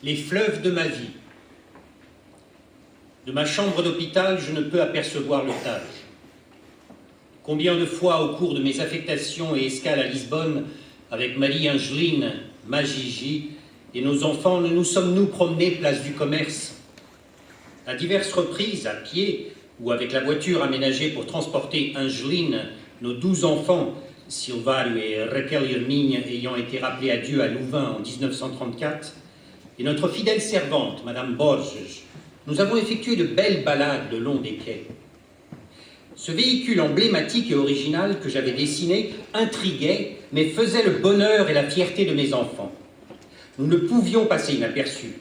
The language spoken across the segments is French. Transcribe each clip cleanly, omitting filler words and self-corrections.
les fleuves de ma vie. De ma chambre d'hôpital, je ne peux apercevoir le Tage. Combien de fois, au cours de mes affectations et escales à Lisbonne, avec Marie-Angeline, ma Gigi et nos enfants, nous sommes-nous promenés place du commerce. À diverses reprises, à pied ou avec la voiture aménagée pour transporter Angeline, nos 12 enfants, Silvario et Raquel Irmigne ayant été rappelés à Dieu à Louvain en 1934, et notre fidèle servante, Madame Borges, nous avons effectué de belles balades le long des quais. Ce véhicule emblématique et original que j'avais dessiné intriguait, mais faisait le bonheur et la fierté de mes enfants. Nous ne pouvions passer inaperçus,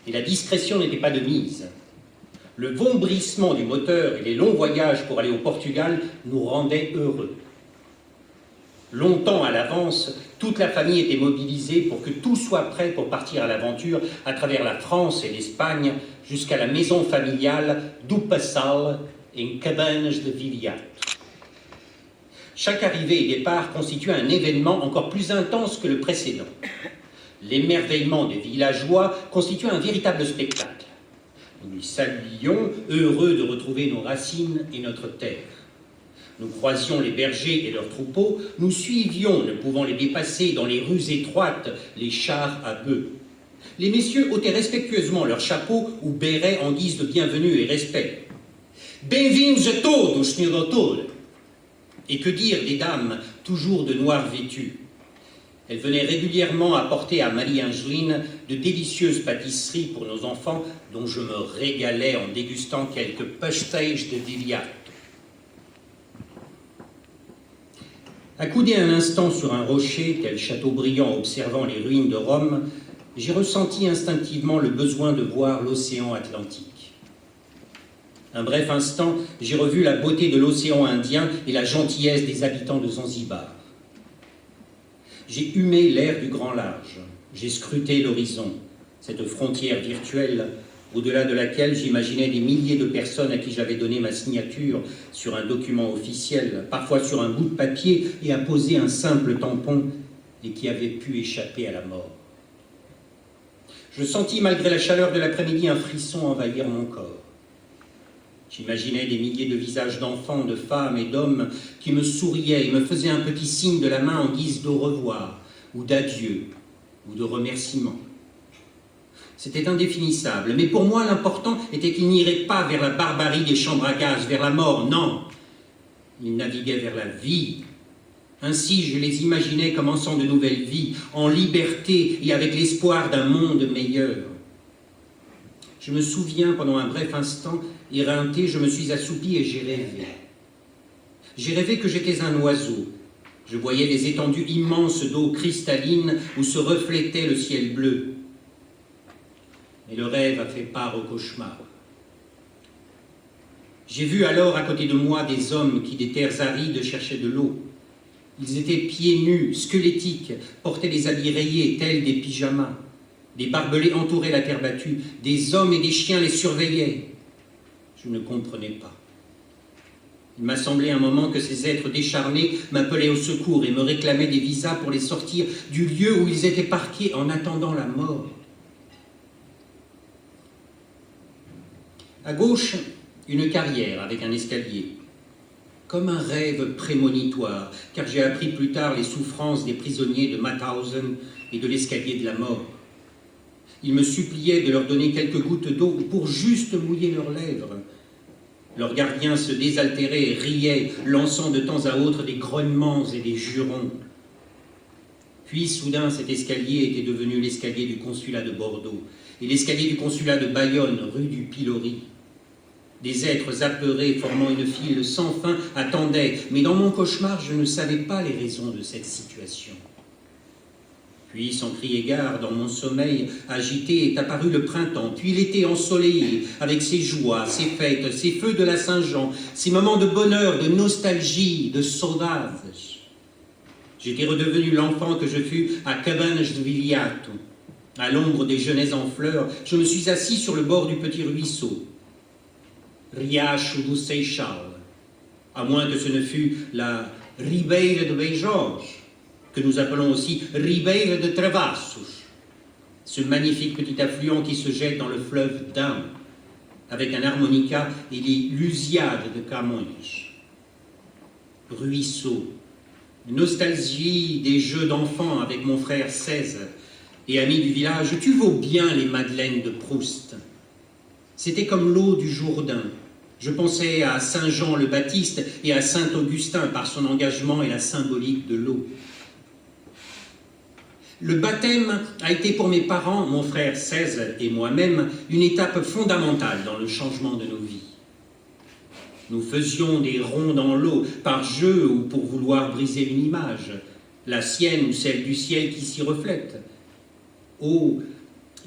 et la discrétion n'était pas de mise. Le vombrissement du moteur et les longs voyages pour aller au Portugal nous rendaient heureux. Longtemps à l'avance, toute la famille était mobilisée pour que tout soit prêt pour partir à l'aventure à travers la France et l'Espagne jusqu'à la maison familiale d'Upassal en Cabanes de Viriato. Chaque arrivée et départ constituait un événement encore plus intense que le précédent. L'émerveillement des villageois constituait un véritable spectacle. Nous les saluions, heureux de retrouver nos racines et notre terre. Nous croisions les bergers et leurs troupeaux, nous suivions, ne pouvant les dépasser, dans les rues étroites, les chars à bœufs. Les messieurs ôtaient respectueusement leurs chapeaux ou bérets en guise de bienvenue et respect. « Bem-vindos a todos, senhor doutor !» Et que dire des dames, toujours de noir vêtues? Elles venaient régulièrement apporter à Marie-Angeline de délicieuses pâtisseries pour nos enfants, dont je me régalais en dégustant quelques pastéis de Viriato. Accoudé un instant sur un rocher, tel Chateaubriand observant les ruines de Rome, j'ai ressenti instinctivement le besoin de voir l'océan Atlantique. Un bref instant, j'ai revu la beauté de l'océan Indien et la gentillesse des habitants de Zanzibar. J'ai humé l'air du grand large, j'ai scruté l'horizon, cette frontière virtuelle au-delà de laquelle j'imaginais des milliers de personnes à qui j'avais donné ma signature sur un document officiel, parfois sur un bout de papier, et apposé un simple tampon, et qui avaient pu échapper à la mort. Je sentis, malgré la chaleur de l'après-midi, un frisson envahir mon corps. J'imaginais des milliers de visages d'enfants, de femmes et d'hommes qui me souriaient et me faisaient un petit signe de la main en guise d'au revoir, ou d'adieu, ou de remerciement. C'était indéfinissable, mais pour moi l'important était qu'ils n'iraient pas vers la barbarie des chambres à gaz, vers la mort, non. Ils naviguaient vers la vie. Ainsi je les imaginais commençant de nouvelles vies, en liberté et avec l'espoir d'un monde meilleur. Je me souviens, pendant un bref instant, éreinté, je me suis assoupi et j'ai rêvé. J'ai rêvé que j'étais un oiseau. Je voyais des étendues immenses d'eau cristalline où se reflétait le ciel bleu. Mais le rêve a fait part au cauchemar. J'ai vu alors à côté de moi des hommes qui, des terres arides, cherchaient de l'eau. Ils étaient pieds nus, squelettiques, portaient des habits rayés, tels des pyjamas. Des barbelés entouraient la terre battue. Des hommes et des chiens les surveillaient. Je ne comprenais pas. Il m'a semblé un moment que ces êtres décharnés m'appelaient au secours et me réclamaient des visas pour les sortir du lieu où ils étaient parqués en attendant la mort. À gauche, une carrière avec un escalier, comme un rêve prémonitoire, car j'ai appris plus tard les souffrances des prisonniers de Mauthausen et de l'escalier de la mort. Ils me suppliaient de leur donner quelques gouttes d'eau pour juste mouiller leurs lèvres. Leurs gardiens se désaltéraient et riaient, lançant de temps à autre des grognements et des jurons. Puis, soudain, cet escalier était devenu l'escalier du consulat de Bordeaux et l'escalier du consulat de Bayonne, rue du Pilori. Des êtres apeurés formant une file sans fin attendaient, mais dans mon cauchemar, je ne savais pas les raisons de cette situation. Puis, sans crier gare, dans mon sommeil agité, est apparu le printemps, puis l'été ensoleillé, avec ses joies, ses fêtes, ses feux de la Saint-Jean, ses moments de bonheur, de nostalgie, de saudade. J'étais redevenu l'enfant que je fus à Cabanes de Viriato. À l'ombre des genêts en fleurs, je me suis assis sur le bord du petit ruisseau. Riacho do Seixal, à moins que ce ne fût la Ribeira de Beijorge, que nous appelons aussi Ribeira de Travassos. ce magnifique petit affluent qui se jette dans le fleuve d'Ain, avec un harmonica et les Lusiades de Camões. Ruisseau, nostalgie des jeux d'enfants avec mon frère 16 et amis du village, tu vaux bien les madeleines de Proust. C'était comme l'eau du Jourdain. Je pensais à Saint Jean le Baptiste et à Saint Augustin par son engagement et la symbolique de l'eau. Le baptême a été pour mes parents, mon frère 16 et moi-même, une étape fondamentale dans le changement de nos vies. Nous faisions des ronds dans l'eau, par jeu ou pour vouloir briser une image, la sienne ou celle du ciel qui s'y reflète. Eau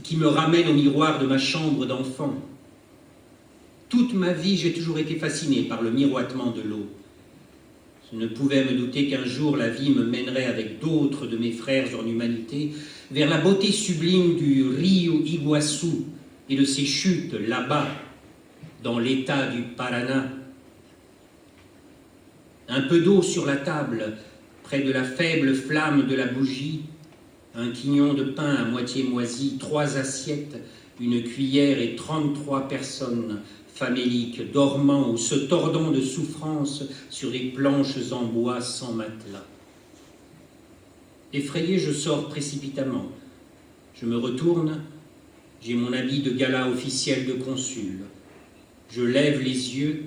qui me ramène au miroir de ma chambre d'enfant. Toute ma vie, j'ai toujours été fasciné par le miroitement de l'eau. Je ne pouvais me douter qu'un jour la vie me mènerait avec d'autres de mes frères en humanité vers la beauté sublime du Rio Iguaçu et de ses chutes là-bas, dans l'état du Paraná. Un peu d'eau sur la table, près de la faible flamme de la bougie, un quignon de pain à moitié moisi, 3 assiettes, une cuillère et 33 personnes faméliques, dormant ou se tordant de souffrance sur des planches en bois sans matelas. Effrayé, je sors précipitamment. Je me retourne, j'ai mon habit de gala officiel de consul. Je lève les yeux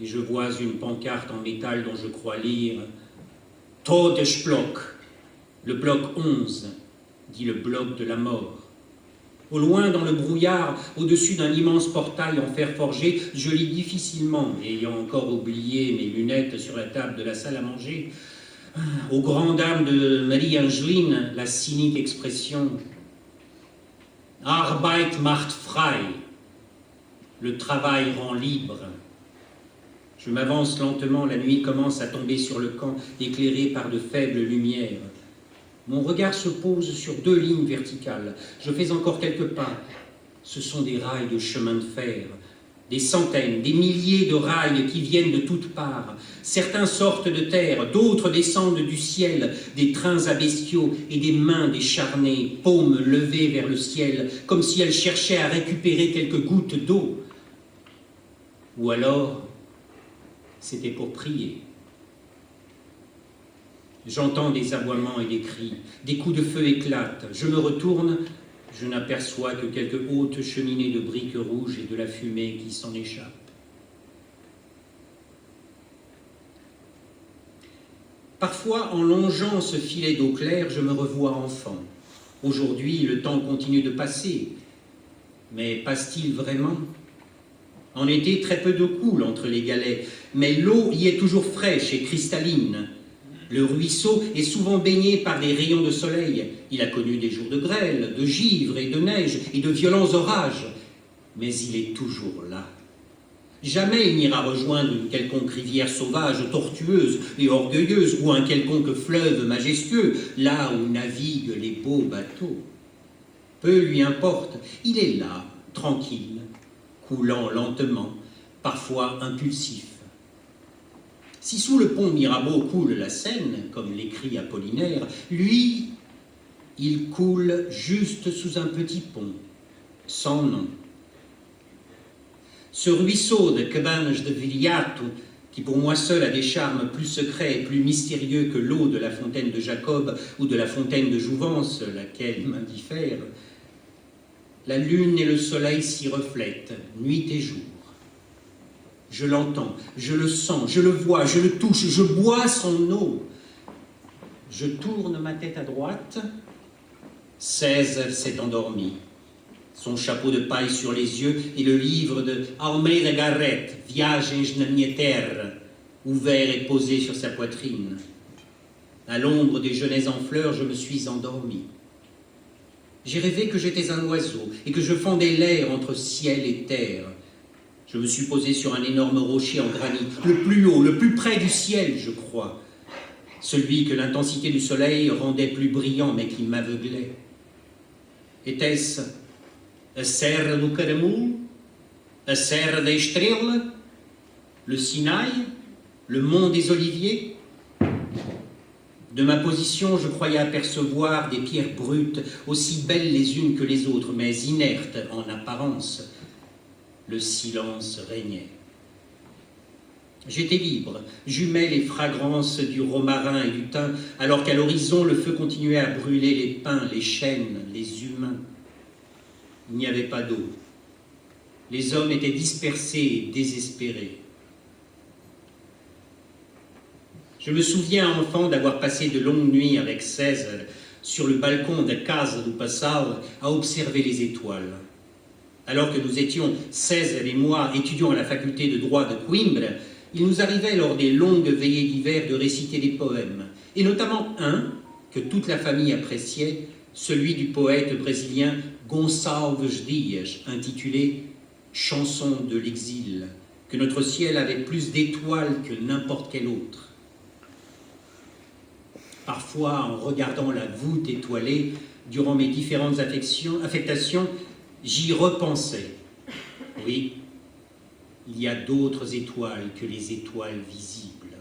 et je vois une pancarte en métal dont je crois lire « Todesblock », le bloc 11, dit le bloc de la mort. Au loin, dans le brouillard, au-dessus d'un immense portail en fer forgé, je lis difficilement, ayant encore oublié mes lunettes sur la table de la salle à manger, aux grandes dames de Marie-Angeline, la cynique expression « Arbeit macht frei », le travail rend libre. Je m'avance lentement, la nuit commence à tomber sur le camp, éclairé par de faibles lumières. Mon regard se pose sur 2 lignes verticales. Je fais encore quelques pas. Ce sont des rails de chemin de fer. Des centaines, des milliers de rails qui viennent de toutes parts. Certains sortent de terre, d'autres descendent du ciel, des trains à bestiaux et des mains décharnées, paumes levées vers le ciel, comme si elles cherchaient à récupérer quelques gouttes d'eau. Ou alors, c'était pour prier. J'entends des aboiements et des cris, des coups de feu éclatent. Je me retourne, je n'aperçois que quelques hautes cheminées de briques rouges et de la fumée qui s'en échappe. Parfois, en longeant ce filet d'eau claire, je me revois enfant. Aujourd'hui, le temps continue de passer. Mais passe-t-il vraiment ? En été, très peu d'eau coule entre les galets, mais l'eau y est toujours fraîche et cristalline. Le ruisseau est souvent baigné par des rayons de soleil. Il a connu des jours de grêle, de givre et de neige et de violents orages. Mais il est toujours là. Jamais il n'ira rejoindre une quelconque rivière sauvage, tortueuse et orgueilleuse, ou un quelconque fleuve majestueux, là où naviguent les beaux bateaux. Peu lui importe, il est là, tranquille, coulant lentement, parfois impulsif. Si sous le pont Mirabeau coule la Seine, comme l'écrit Apollinaire, lui, il coule juste sous un petit pont, sans nom. Ce ruisseau de Cabange de Viriato, qui pour moi seul a des charmes plus secrets et plus mystérieux que l'eau de la fontaine de Jacob ou de la fontaine de Jouvence, laquelle m'indiffère, la lune et le soleil s'y reflètent, nuit et jour. Je l'entends, je le sens, je le vois, je le touche, je bois son eau. Je tourne ma tête à droite, 16 s'est endormi. Son chapeau de paille sur les yeux et le livre de Almeida Garrett, Viagens na minha terra, ouvert et posé sur sa poitrine. À l'ombre des genêts en fleurs, je me suis endormi. J'ai rêvé que j'étais un oiseau et que je fendais l'air entre ciel et terre. Je me suis posé sur un énorme rocher en granit, le plus haut, le plus près du ciel, je crois. Celui que l'intensité du soleil rendait plus brillant, mais qui m'aveuglait. Était-ce a Serra do Caramulo, a Serra da Estrela, le Sinaï, le mont des Oliviers? De ma position, je croyais apercevoir des pierres brutes, aussi belles les unes que les autres, mais inertes en apparence. Le silence régnait. J'étais libre, j'humais les fragrances du romarin et du thym, alors qu'à l'horizon, le feu continuait à brûler les pins, les chênes, les humains. Il n'y avait pas d'eau. Les hommes étaient dispersés et désespérés. Je me souviens, enfant, d'avoir passé de longues nuits avec César sur le balcon de Casa do Passau à observer les étoiles. Alors que nous étions, César et moi, étudiants à la faculté de droit de Coimbra, il nous arrivait lors des longues veillées d'hiver de réciter des poèmes, et notamment un que toute la famille appréciait, celui du poète brésilien Gonçalves Dias, intitulé « Chanson de l'exil », que notre ciel avait plus d'étoiles que n'importe quel autre. Parfois, en regardant la voûte étoilée, durant mes différentes affectations, j'y repensais. Oui, il y a d'autres étoiles que les étoiles visibles.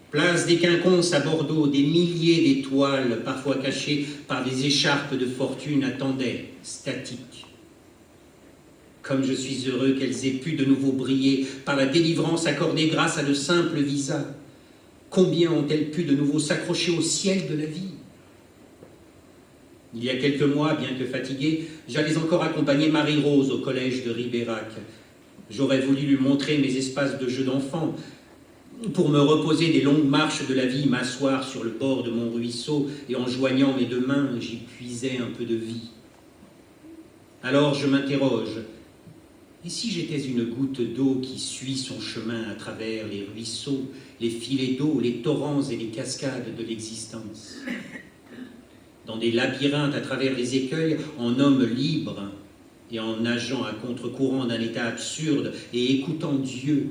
Place des Quinconces à Bordeaux, des milliers d'étoiles, parfois cachées par des écharpes de fortune, attendaient, statiques. Comme je suis heureux qu'elles aient pu de nouveau briller par la délivrance accordée grâce à de simples visas. Combien ont-elles pu de nouveau s'accrocher au ciel de la vie? Il y a quelques mois, bien que fatigué, j'allais encore accompagner Marie-Rose au collège de Ribérac. J'aurais voulu lui montrer mes espaces de jeu d'enfant, pour me reposer des longues marches de la vie, m'asseoir sur le bord de mon ruisseau, et en joignant mes deux mains, j'y puisais un peu de vie. Alors je m'interroge, et si j'étais une goutte d'eau qui suit son chemin à travers les ruisseaux, les filets d'eau, les torrents et les cascades de l'existence? Dans des labyrinthes à travers les écueils, en homme libre et en nageant à contre-courant d'un état absurde et écoutant Dieu,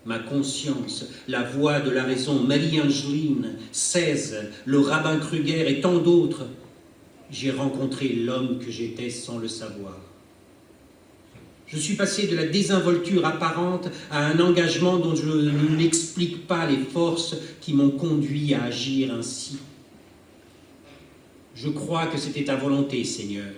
ma conscience, la voix de la raison, Marie-Angeline, Cèse, le rabbin Kruger et tant d'autres, j'ai rencontré l'homme que j'étais sans le savoir. Je suis passé de la désinvolture apparente à un engagement dont je n'explique pas les forces qui m'ont conduit à agir ainsi. Je crois que c'était ta volonté, Seigneur.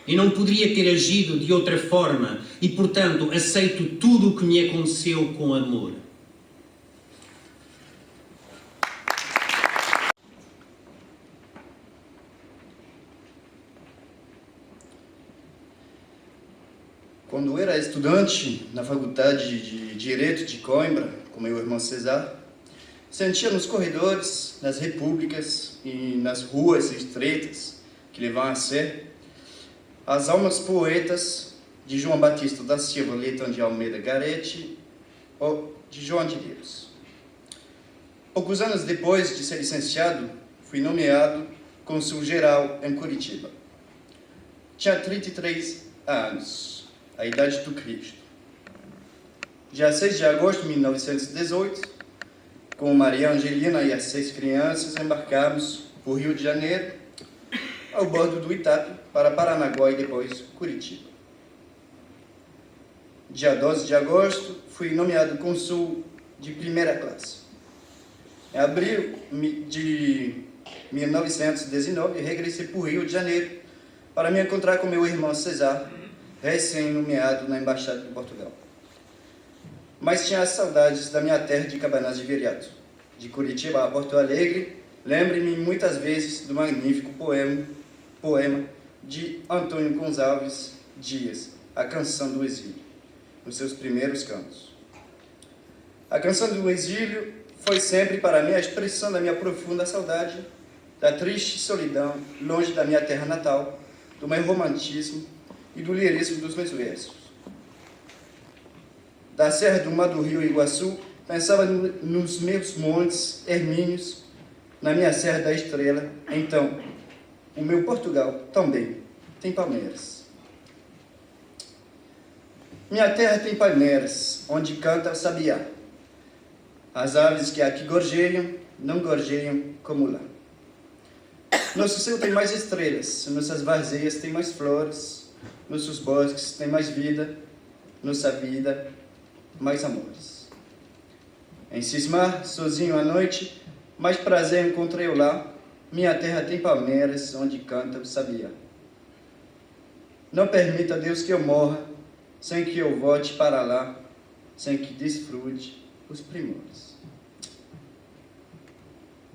E non poderia ter agido de outra forma, e, portanto, aceito tudo o que me aconteceu com amor. Quando era estudante na Faculdade de Direito de Coimbra, com meu irmão César, sentia nos corredores, nas repúblicas e nas ruas estreitas que levam a Sé, as almas poetas de João Batista da Silva Leitão de Almeida Garete ou de João de Deus. Poucos anos depois de ser licenciado, fui nomeado cônsul-geral em Curitiba. Tinha 33 anos, a idade do Cristo. Dia 6 de agosto de 1918, com Maria Angelina e as 6 crianças, embarcamos para o Rio de Janeiro, ao bordo do Itape, para Paranaguá e depois Curitiba. Dia 12 de agosto, fui nomeado cônsul de primeira classe. Em abril de 1919, regressei para o Rio de Janeiro para me encontrar com meu irmão César, recém-nomeado na Embaixada de Portugal. Mas tinha as saudades da minha terra de Cabanás de Viriato. De Curitiba a Porto Alegre, lembre-me muitas vezes do magnífico poema de Antônio Gonçalves Dias, A Canção do Exílio, nos seus primeiros cantos. A Canção do Exílio foi sempre para mim a expressão da minha profunda saudade, da triste solidão, longe da minha terra natal, do meu romantismo e do lirismo dos meus versos. Da Serra do Mar do Rio Iguaçu, pensava nos meus montes Hermínios, na minha Serra da Estrela. Então, o meu Portugal também tem palmeiras. Minha terra tem palmeiras, onde canta o sabiá. As aves que aqui gorjeiam, não gorjeiam como lá. Nosso céu tem mais estrelas, nossas vazeias têm mais flores, nossos bosques têm mais vida, nossa vida mais amores. Em cismar, sozinho à noite, mais prazer encontrei lá. Minha terra tem palmeiras, onde canta o sabiá. Não permita, Deus, que eu morra, sem que eu volte para lá, sem que desfrute os primores.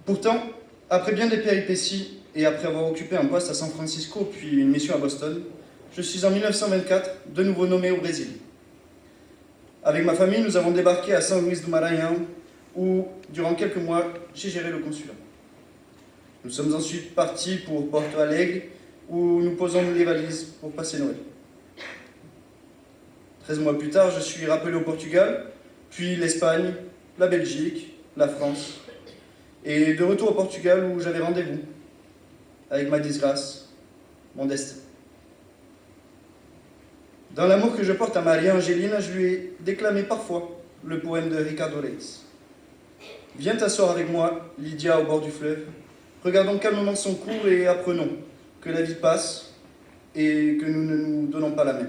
Pourtant, après bien des péripéties et après avoir occupé un poste à San Francisco puis une mission à Boston, je suis en 1924 de nouveau nommé au Brésil. Avec ma famille, nous avons débarqué à San Luis do Maranhão, où, durant quelques mois, j'ai géré le consulat. Nous sommes ensuite partis pour Porto Alegre, où nous posons les valises pour passer Noël. 13 mois plus tard, je suis rappelé au Portugal, puis l'Espagne, la Belgique, la France, et de retour au Portugal où j'avais rendez-vous avec ma disgrâce, mon destin. Dans l'amour que je porte à Maria Angelina, je lui ai déclamé parfois le poème de Ricardo Reis. Viens t'asseoir avec moi, Lydia, au bord du fleuve. Regardons calmement son cours et apprenons que la vie passe et que nous ne nous donnons pas la main.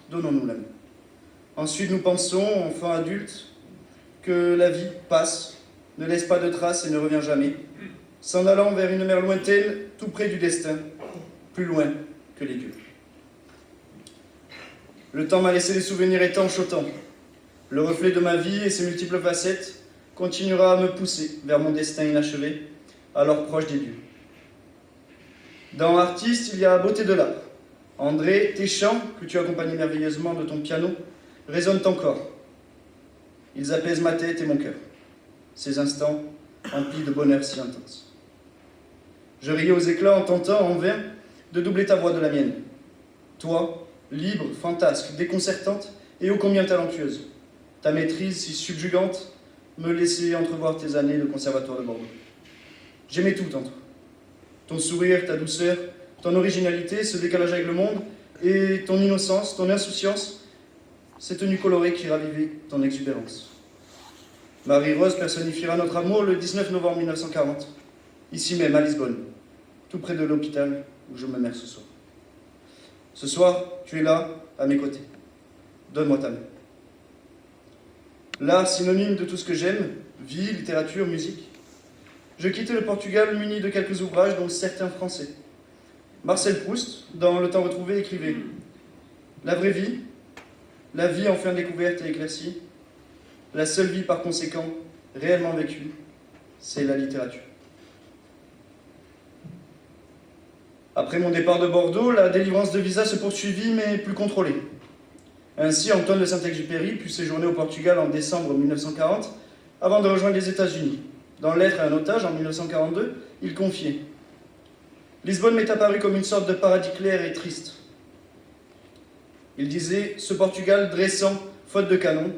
Donnons-nous la main. Ensuite, nous pensons, enfants adultes, que la vie passe, ne laisse pas de traces et ne revient jamais, s'en allant vers une mer lointaine, tout près du destin, plus loin que les dieux. Le temps m'a laissé des souvenirs étanches au temps. Le reflet de ma vie et ses multiples facettes continuera à me pousser vers mon destin inachevé, alors proche des dieux. Dans Artiste, il y a beauté de l'art. André, tes chants, que tu accompagnes merveilleusement de ton piano, résonnent encore. Ils apaisent ma tête et mon cœur. Ces instants emplis de bonheur si intense. Je riais aux éclats en tentant, en vain, de doubler ta voix de la mienne. Toi, libre, fantasque, déconcertante et ô combien talentueuse. Ta maîtrise si subjugante me laissait entrevoir tes années de conservatoire de Bordeaux. J'aimais tout en toi. Ton sourire, ta douceur, ton originalité, ce décalage avec le monde, et ton innocence, ton insouciance, ces tenues colorées qui ravivaient ton exubérance. Marie-Rose personnifiera notre amour le 19 novembre 1940, ici même à Lisbonne, tout près de l'hôpital où je me mets ce soir. Ce soir, tu es là, à mes côtés. Donne-moi ta main. L'art synonyme de tout ce que j'aime, vie, littérature, musique. Je quittais le Portugal muni de quelques ouvrages, dont certains français. Marcel Proust, dans Le Temps retrouvé, écrivait « La vraie vie, la vie enfin découverte et éclaircie, la seule vie par conséquent réellement vécue, c'est la littérature. » Après mon départ de Bordeaux, la délivrance de visa se poursuivit, mais plus contrôlée. Ainsi, Antoine de Saint-Exupéry put séjourner au Portugal en décembre 1940, avant de rejoindre les États-Unis. Dans Lettre à un otage, en 1942, il confiait « Lisbonne m'est apparue comme une sorte de paradis clair et triste. » Il disait « Ce Portugal dressant, faute de canon,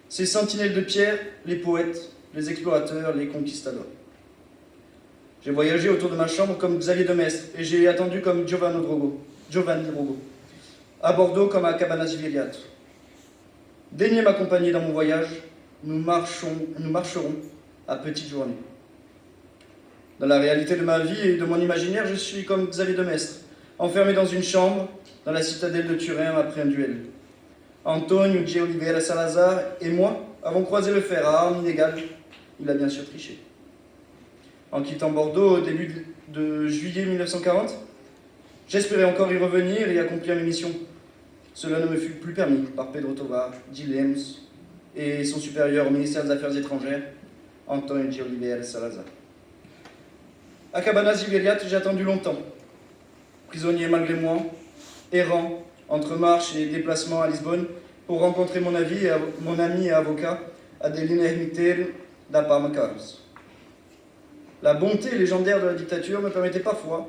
ces sentinelles de pierre, les poètes, les explorateurs, les conquistadors. J'ai voyagé autour de ma chambre comme Xavier de Maistre, et j'ai attendu comme Giovanni Drogo, à Bordeaux comme à Cabanas Viriato. Daignez m'accompagner dans mon voyage, nous marcherons à petite journée. Dans la réalité de ma vie et de mon imaginaire, je suis comme Xavier de Maistre, enfermé dans une chambre, dans la citadelle de Turin après un duel. Antonio G. Oliveira Salazar et moi avons croisé le fer à armes inégales. Il a bien sûr triché. En quittant Bordeaux au début de juillet 1940, j'espérais encore y revenir et accomplir mes missions. Cela ne me fut plus permis par Pedro Tovar, Gil Lemus et son supérieur au ministère des Affaires étrangères, Antonio G. Oliveira Salazar. À Cabanas Viriato, j'ai attendu longtemps. Prisonnier malgré moi, errant entre marches et déplacements à Lisbonne pour rencontrer mon ami et avocat Adelina Hermiter da Palma Carlos. La bonté légendaire de la dictature me permettait parfois,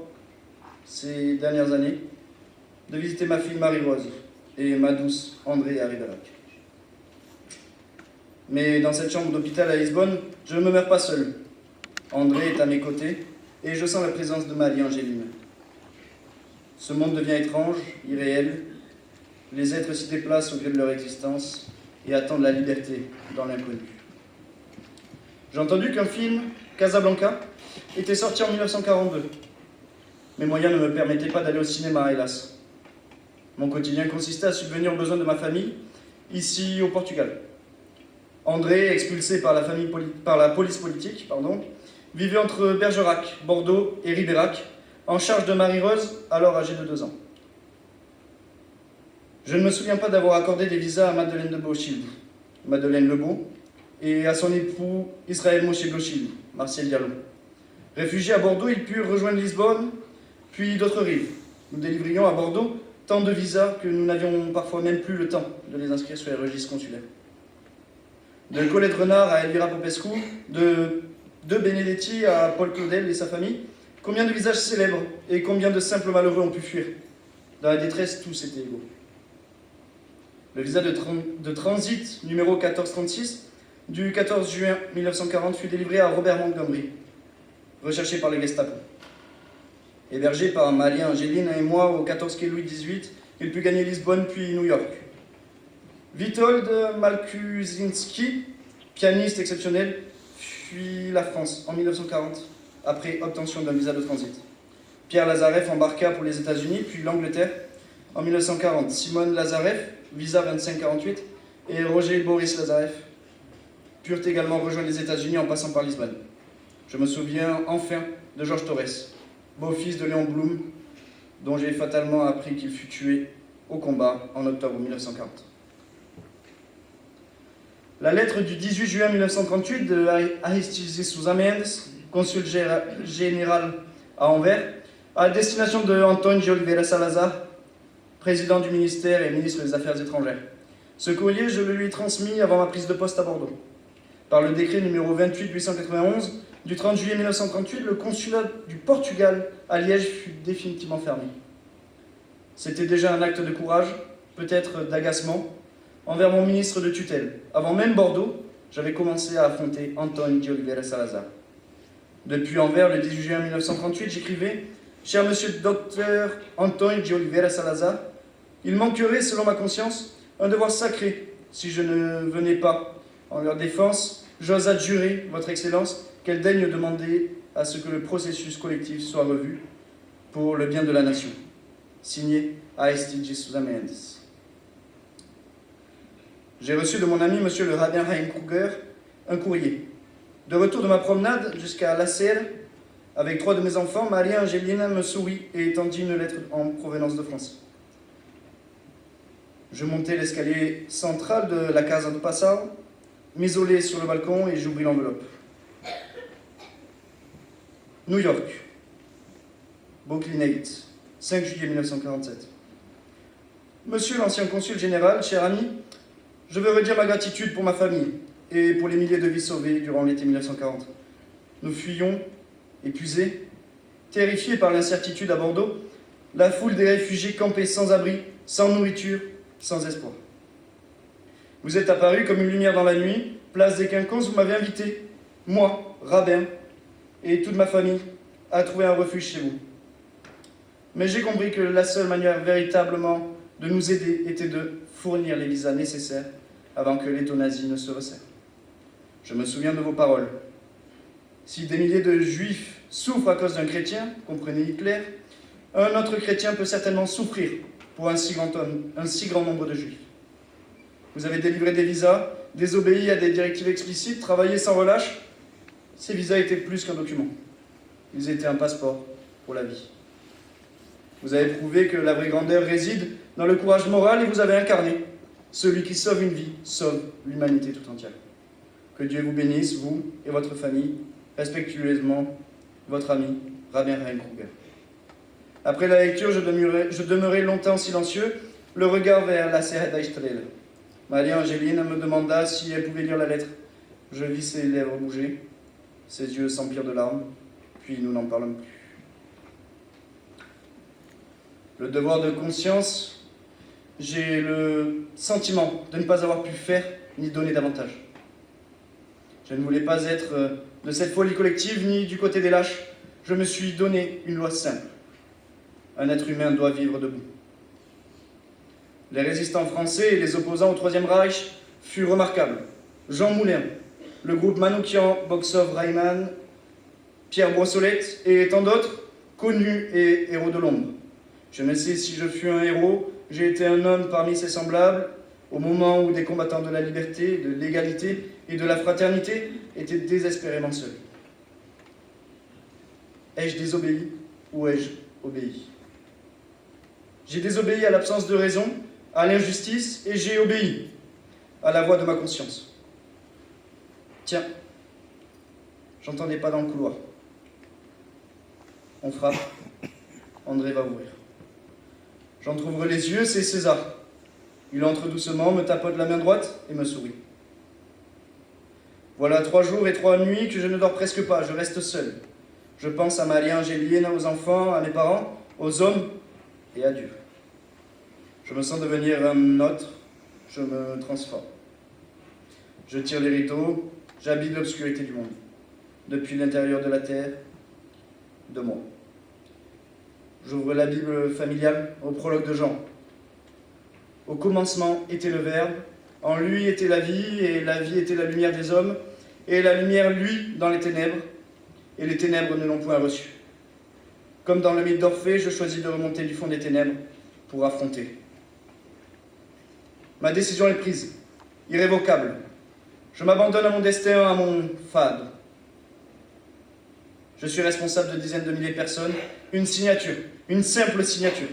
ces dernières années, de visiter ma fille Marie-Rose et ma douce André Riverac. Mais dans cette chambre d'hôpital à Lisbonne, je ne me meurs pas seul. André est à mes côtés et je sens la présence de Marie Angelina. Ce monde devient étrange, irréel. Les êtres s'y déplacent au gré de leur existence et attendent la liberté dans l'inconnu. J'ai entendu qu'un film, Casablanca, était sorti en 1942. Mes moyens ne me permettaient pas d'aller au cinéma, hélas. Mon quotidien consistait à subvenir aux besoins de ma famille, ici au Portugal. André, expulsé par la police politique, vivait entre Bergerac, Bordeaux et Ribérac, en charge de Marie-Rose, alors âgée de 2 ans. Je ne me souviens pas d'avoir accordé des visas à Madeleine de Beauchilde, Madeleine Lebeau, et à son époux Israël Moshe Beauchilde, Martial Diallo. Réfugiés à Bordeaux, ils purent rejoindre Lisbonne, puis d'autres rives. Nous délivrions à Bordeaux tant de visas que nous n'avions parfois même plus le temps de les inscrire sur les registres consulaires. De Colette Renard à Elvira Popescu, de Benedetti à Paul Claudel et sa famille, combien de visages célèbres et combien de simples malheureux ont pu fuir. Dans la détresse, tous étaient égaux. Le visa de transit numéro 1436 du 14 juin 1940 fut délivré à Robert Montgomery, recherché par le Gestapo. Hébergé par Maria Angeline et moi au 14 quai Louis XVIII, il put gagner Lisbonne puis New York. Witold Malkuzinski, pianiste exceptionnel, fuit la France en 1940 après obtention d'un visa de transit. Pierre Lazareff embarqua pour les États-Unis puis l'Angleterre en 1940. Simone Lazareff, visa 2548, et Roger Boris Lazareff purent également rejoindre les États-Unis en passant par Lisbonne. Je me souviens enfin de Georges Torres, beau-fils de Léon Blum, dont j'ai fatalement appris qu'il fut tué au combat en octobre 1940. La lettre du 18 juin 1938 de Aristides Sousa Mendes, consul général à Anvers, à destination de Antonio de Oliveira Salazar, président du ministère et ministre des Affaires étrangères. Ce courrier, je le lui ai transmis avant ma prise de poste à Bordeaux. Par le décret numéro 28-891 du 30 juillet 1938, le consulat du Portugal à Liège fut définitivement fermé. C'était déjà un acte de courage, peut-être d'agacement, envers mon ministre de tutelle. Avant même Bordeaux, j'avais commencé à affronter Antonio de Oliveira Salazar. Depuis Anvers, le 18 juin 1938, j'écrivais « Cher monsieur le docteur Antonio de Oliveira Salazar, il manquerait, selon ma conscience, un devoir sacré si je ne venais pas en leur défense. J'ose adjurer, votre Excellence, qu'elle daigne demander à ce que le processus collectif soit revu pour le bien de la nation. » Signé Aristides Sousa Mendes. J'ai reçu de mon ami monsieur le rabbin Chaim Kruger un courrier. De retour de ma promenade jusqu'à La Serre, avec 3 de mes enfants, Maria Angelina me sourit et étendit une lettre en provenance de France. Je montai l'escalier central de la Casa do Passao, m'isolai sur le balcon et j'ouvris l'enveloppe. New York, Brooklyn 8, 5 juillet 1947. Monsieur l'ancien consul général, cher ami, je veux redire ma gratitude pour ma famille et pour les milliers de vies sauvées durant l'été 1940. Nous fuyions, épuisés, terrifiés par l'incertitude à Bordeaux, la foule des réfugiés campés sans abri, sans nourriture, sans espoir. Vous êtes apparu comme une lumière dans la nuit, place des Quinconces, vous m'avez invité, moi, rabbin, et toute ma famille, à trouver un refuge chez vous. Mais j'ai compris que la seule manière véritablement de nous aider était de fournir les visas nécessaires avant que l'étau nazi ne se resserre. Je me souviens de vos paroles. Si des milliers de juifs souffrent à cause d'un chrétien, comprenez Hitler, un autre chrétien peut certainement souffrir pour un si grand nombre de juifs. Vous avez délivré des visas, désobéi à des directives explicites, travaillé sans relâche. Ces visas étaient plus qu'un document. Ils étaient un passeport pour la vie. Vous avez prouvé que la vraie grandeur réside dans le courage moral et vous avez incarné. Celui qui sauve une vie sauve l'humanité tout entière. Que Dieu vous bénisse, vous et votre famille. Respectueusement, votre ami, Rabbin Chaim Kruger. Après la lecture, je demeurai longtemps silencieux, le regard vers la Serre d'Eistrel. Maria Angeline me demanda si elle pouvait lire la lettre. Je vis ses lèvres bouger, ses yeux s'emplirent de larmes, puis nous n'en parlons plus. Le devoir de conscience, j'ai le sentiment de ne pas avoir pu faire ni donner davantage. Je ne voulais pas être de cette folie collective ni du côté des lâches. Je me suis donné une loi simple. Un être humain doit vivre debout. Les résistants français et les opposants au Troisième Reich furent remarquables. Jean Moulin, le groupe Manoukian, Boksov, Reimann, Pierre Brossolette et tant d'autres, connus et héros de l'ombre. Je ne sais si je fus un héros, j'ai été un homme parmi ses semblables, au moment où des combattants de la liberté, de l'égalité et de la fraternité était désespérément seul. Ai-je désobéi ou ai-je obéi? J'ai désobéi à l'absence de raison, à l'injustice, et j'ai obéi à la voix de ma conscience. Tiens, j'entendais pas dans le couloir. On frappe, André va ouvrir. J'entrouvre les yeux, c'est César. Il entre doucement, me tapote la main droite et me sourit. Voilà 3 jours et 3 nuits que je ne dors presque pas, je reste seul. Je pense à Maria Angéline, aux enfants, à mes parents, aux hommes et à Dieu. Je me sens devenir un autre, je me transforme. Je tire les rideaux, j'habite l'obscurité du monde, depuis l'intérieur de la terre, de moi. J'ouvre la Bible familiale au prologue de Jean. Au commencement était le Verbe, en lui était la vie, et la vie était la lumière des hommes, et la lumière luit dans les ténèbres, et les ténèbres ne l'ont point reçu. Comme dans le mythe d'Orphée, je choisis de remonter du fond des ténèbres pour affronter. Ma décision est prise, irrévocable. Je m'abandonne à mon destin, à mon fade. Je suis responsable de dizaines de milliers de personnes, une signature, une simple signature.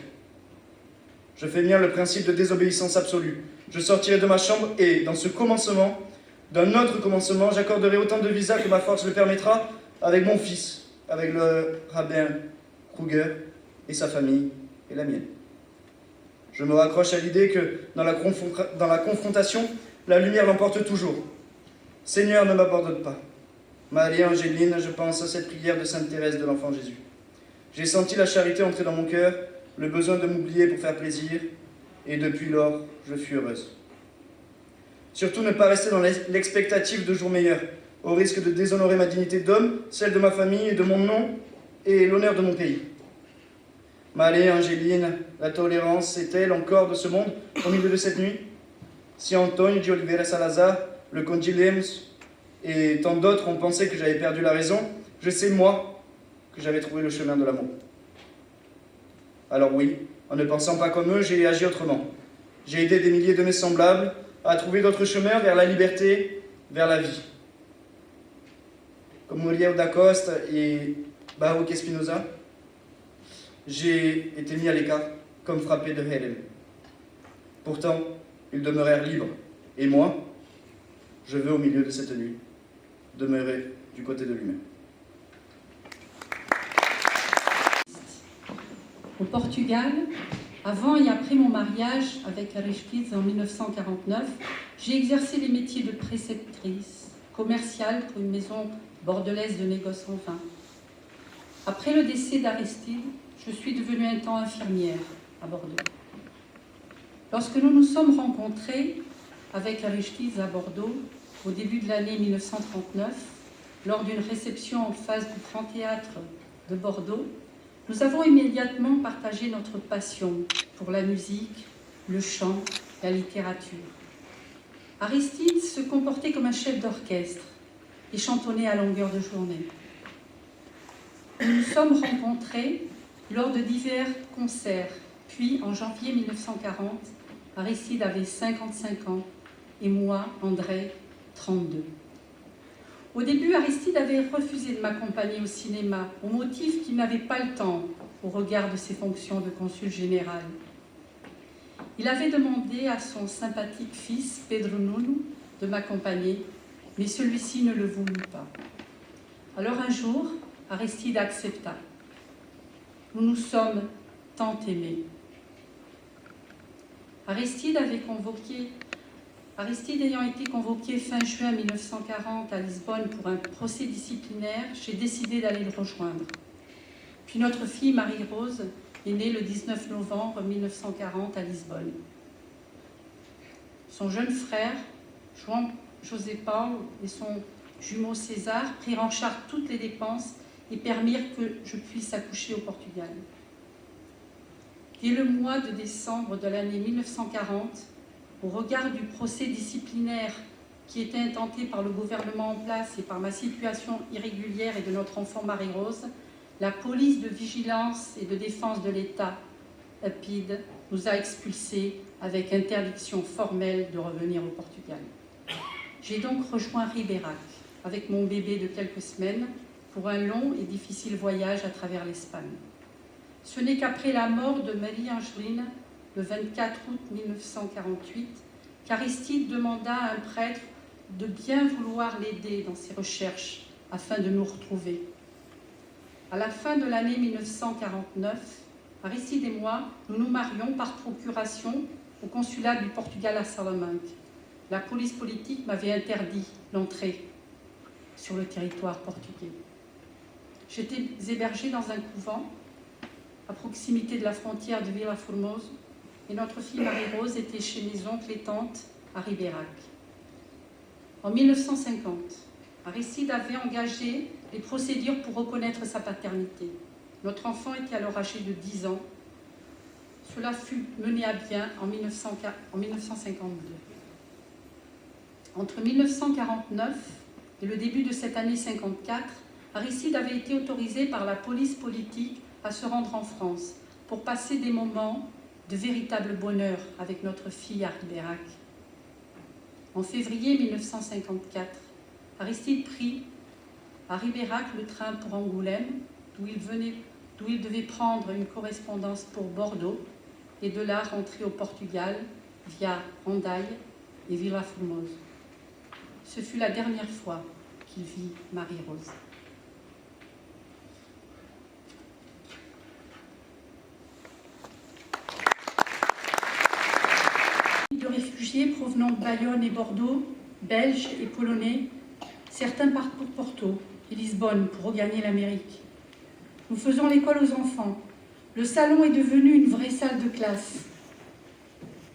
Je fais mien le principe de désobéissance absolue. Je sortirai de ma chambre et, dans ce commencement, d'un autre commencement, j'accorderai autant de visas que ma force le permettra avec mon fils, avec le rabbin Kruger et sa famille et la mienne. Je me raccroche à l'idée que, dans la confrontation, la lumière l'emporte toujours. Seigneur, ne m'abandonne pas. Maria Angéline, je pense à cette prière de Sainte Thérèse de l'Enfant Jésus. J'ai senti la charité entrer dans mon cœur, le besoin de m'oublier pour faire plaisir, et depuis lors, je suis heureuse. Surtout ne pas rester dans l'expectative de jours meilleurs, au risque de déshonorer ma dignité d'homme, celle de ma famille et de mon nom, et l'honneur de mon pays. Maria Angéline, la tolérance est-elle encore de ce monde au milieu de cette nuit? Si Antonio de Oliveira Salazar, le comte Lemus et tant d'autres ont pensé que j'avais perdu la raison, je sais, moi, que j'avais trouvé le chemin de l'amour. Alors oui, en ne pensant pas comme eux, j'ai agi autrement. J'ai aidé des milliers de mes semblables à trouver d'autres chemins vers la liberté, vers la vie. Comme Muriel da Costa et Baruch Espinosa, j'ai été mis à l'écart, comme frappé de Hélène. Pourtant, ils demeurèrent libres. Et moi, je veux, au milieu de cette nuit, demeurer du côté de l'humain. Au Portugal, avant et après mon mariage avec Aristides en 1949, j'ai exercé les métiers de préceptrice, commerciale pour une maison bordelaise de négoce en vin. Après le décès d'Aristide, je suis devenue un temps infirmière à Bordeaux. Lorsque nous nous sommes rencontrés avec Aristides à Bordeaux, au début de l'année 1939, lors d'une réception en face du Grand Théâtre de Bordeaux, nous avons immédiatement partagé notre passion pour la musique, le chant, la littérature. Aristide se comportait comme un chef d'orchestre et chantonnait à longueur de journée. Nous nous sommes rencontrés lors de divers concerts, puis en janvier 1940, Aristide avait 55 ans et moi, André, 32. Au début, Aristide avait refusé de m'accompagner au cinéma, au motif qu'il n'avait pas le temps au regard de ses fonctions de consul général. Il avait demandé à son sympathique fils, Pedro Nuno, de m'accompagner, mais celui-ci ne le voulut pas. Alors un jour, Aristide accepta. Nous nous sommes tant aimés. Aristide ayant été convoqué fin juin 1940 à Lisbonne pour un procès disciplinaire, j'ai décidé d'aller le rejoindre. Puis notre fille Marie-Rose est née le 19 novembre 1940 à Lisbonne. Son jeune frère, João José Paulo, et son jumeau César prirent en charge toutes les dépenses et permirent que je puisse accoucher au Portugal. Dès le mois de décembre de l'année 1940, au regard du procès disciplinaire qui était intenté par le gouvernement en place et par ma situation irrégulière et de notre enfant Marie-Rose, la police de vigilance et de défense de l'État, PIDE, nous a expulsés avec interdiction formelle de revenir au Portugal. J'ai donc rejoint Ribérac avec mon bébé de quelques semaines pour un long et difficile voyage à travers l'Espagne. Ce n'est qu'après la mort de Marie-Angeline, le 24 août 1948, qu'Aristide demanda à un prêtre de bien vouloir l'aider dans ses recherches afin de nous retrouver. À la fin de l'année 1949, Aristide et moi, nous nous marions par procuration au consulat du Portugal à Salamanque. La police politique m'avait interdit l'entrée sur le territoire portugais. J'étais hébergée dans un couvent à proximité de la frontière de Vila Formosa et notre fille Marie-Rose était chez mes oncles et tantes à Ribérac. En 1950, Aristide avait engagé les procédures pour reconnaître sa paternité. Notre enfant était alors âgé de 10 ans. Cela fut mené à bien en 1952. Entre 1949 et le début de cette année 54, Aristide avait été autorisé par la police politique à se rendre en France pour passer des moments de véritable bonheur avec notre fille à Ribérac. En février 1954, Aristide prit à Ribérac le train pour Angoulême, d'où il devait prendre une correspondance pour Bordeaux et de là rentrer au Portugal via Hendaye et Vila Formosa. Ce fut la dernière fois qu'il vit Marie-Rose. De réfugiés provenant de Bayonne et Bordeaux, Belges et Polonais, certains partent pour Porto et Lisbonne pour regagner l'Amérique. Nous faisons l'école aux enfants. Le salon est devenu une vraie salle de classe.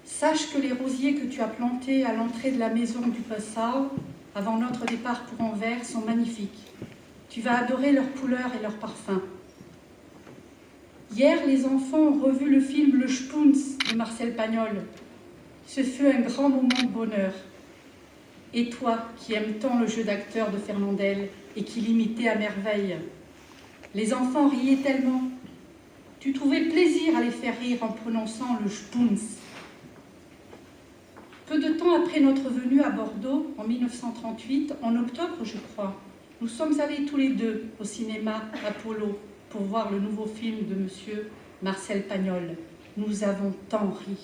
Sache que les rosiers que tu as plantés à l'entrée de la maison du Passau, avant notre départ pour Anvers, sont magnifiques. Tu vas adorer leurs couleurs et leurs parfums. Hier, les enfants ont revu le film Le Spoons de Marcel Pagnol. Ce fut un grand moment de bonheur. Et toi, qui aimes tant le jeu d'acteur de Fernandel et qui l'imitais à merveille, les enfants riaient tellement. Tu trouvais plaisir à les faire rire en prononçant le Spoons. Peu de temps après notre venue à Bordeaux, en 1938, en octobre je crois, nous sommes allés tous les deux au cinéma Apollo pour voir le nouveau film de monsieur Marcel Pagnol. Nous avons tant ri.